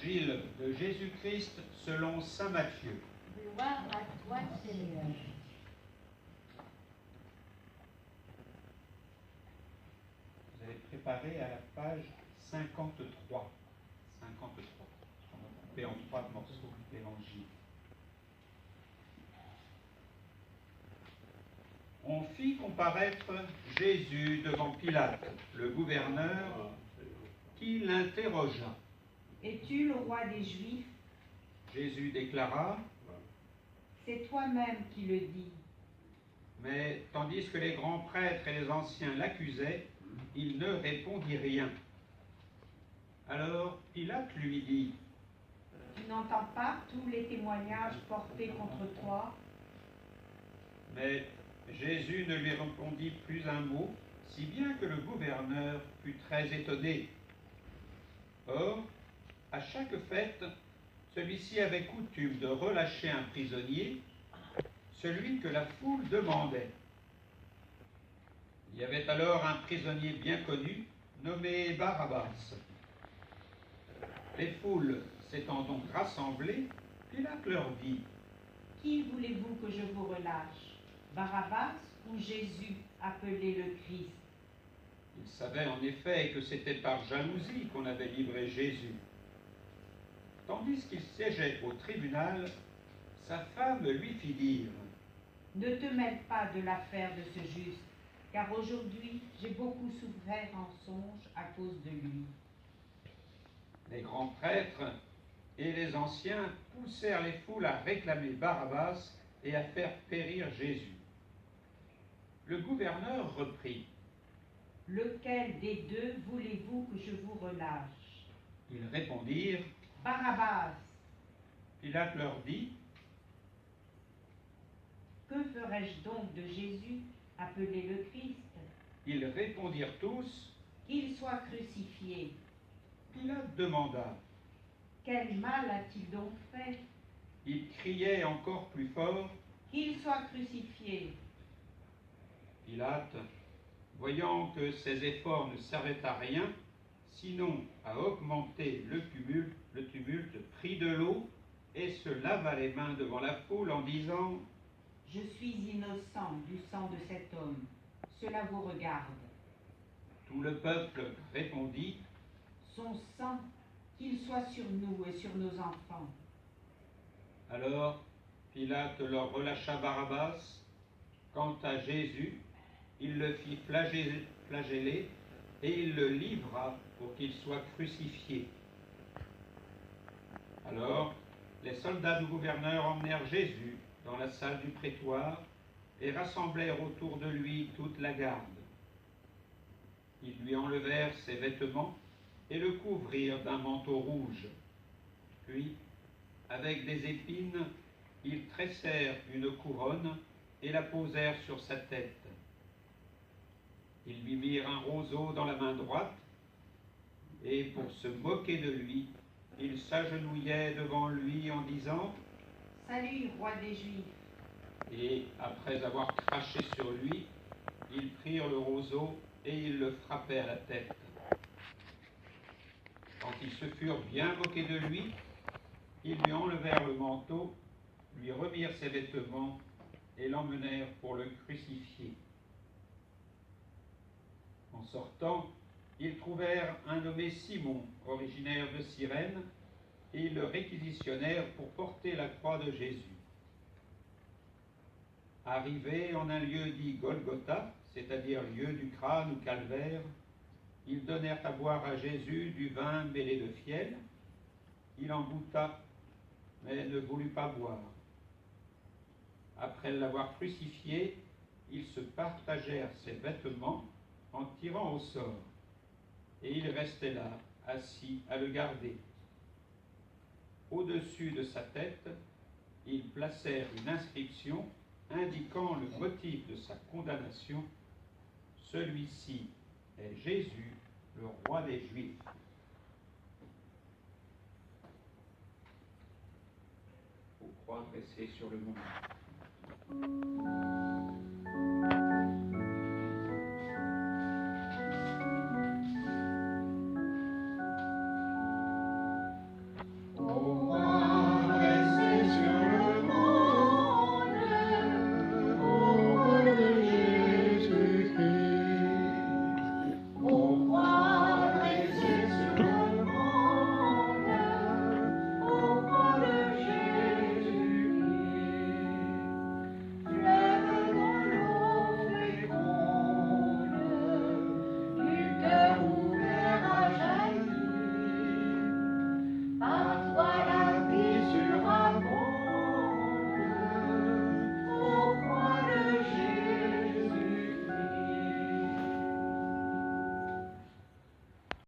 Évangile de Jésus-Christ selon saint Matthieu. Gloire à toi, Seigneur. Vous avez préparé à la page 53. 53. On a coupé en 3 morceaux l'Évangile. On fit comparaître Jésus devant Pilate, le gouverneur, qui l'interrogea. Es-tu le roi des Juifs? Jésus déclara, C'est toi-même qui le dis. mais tandis que les grands prêtres et les anciens l'accusaient, il ne répondit rien. Alors Pilate lui dit, Tu n'entends pas tous les témoignages portés contre toi? mais Jésus ne lui répondit plus un mot, si bien que le gouverneur fut très étonné. Or, à chaque fête, celui-ci avait coutume de relâcher un prisonnier, celui que la foule demandait. Il y avait alors un prisonnier bien connu, nommé Barabbas. Les foules s'étant donc rassemblées, Pilate leur dit, Qui voulez-vous que je vous relâche? Barabbas ou Jésus, appelé le Christ? il savait en effet que c'était par jalousie qu'on avait livré Jésus. Tandis qu'il siégeait au tribunal, sa femme lui fit dire, Ne te mêle pas de l'affaire de ce juste, car aujourd'hui j'ai beaucoup souffert en songe à cause de lui. les grands prêtres et les anciens poussèrent les foules à réclamer Barabbas et à faire périr Jésus. Le gouverneur reprit. Lequel des deux voulez-vous que je vous relâche? Ils répondirent. Barabbas. Pilate leur dit. Que ferais-je donc de Jésus, appelé le Christ? Ils répondirent tous. Qu'il soit crucifié. Pilate demanda. Quel mal a-t-il donc fait? Il criait encore plus fort. Qu'il soit crucifié. Pilate, voyant que ses efforts ne servaient à rien, sinon à augmenter le tumulte, prit de l'eau et se lava les mains devant la foule en disant « Je suis innocent du sang de cet homme. Cela vous regarde. » Tout le peuple répondit « Son sang, qu'il soit sur nous et sur nos enfants. » Alors Pilate leur relâcha Barabbas. Quant à Jésus, il le fit flageller et il le livra pour qu'il soit crucifié. Alors, les soldats du gouverneur emmenèrent Jésus dans la salle du prétoire et rassemblèrent autour de lui toute la garde. Ils lui enlevèrent ses vêtements et le couvrirent d'un manteau rouge. Puis, avec des épines, ils tressèrent une couronne et la posèrent sur sa tête. Ils lui mirent un roseau dans la main droite, et pour se moquer de lui, ils s'agenouillaient devant lui en disant « Salut, roi des Juifs !» Et après avoir craché sur lui, ils prirent le roseau et ils le frappaient à la tête. Quand ils se furent bien moqués de lui, ils lui enlevèrent le manteau, lui remirent ses vêtements et l'emmenèrent pour le crucifier. En sortant, ils trouvèrent un nommé Simon, originaire de Cyrène, et ils le réquisitionnèrent pour porter la croix de Jésus. Arrivés en un lieu dit Golgotha, c'est-à-dire lieu du crâne ou calvaire, ils donnèrent à boire à Jésus du vin mêlé de fiel. Il en goûta, mais ne voulut pas boire. Après l'avoir crucifié, ils se partagèrent ses vêtements en tirant au sort, et il restait là, assis à le garder. Au-dessus de sa tête, ils placèrent une inscription indiquant le motif de sa condamnation. Celui-ci est Jésus, le roi des Juifs. Aux croix dressées sur le mont.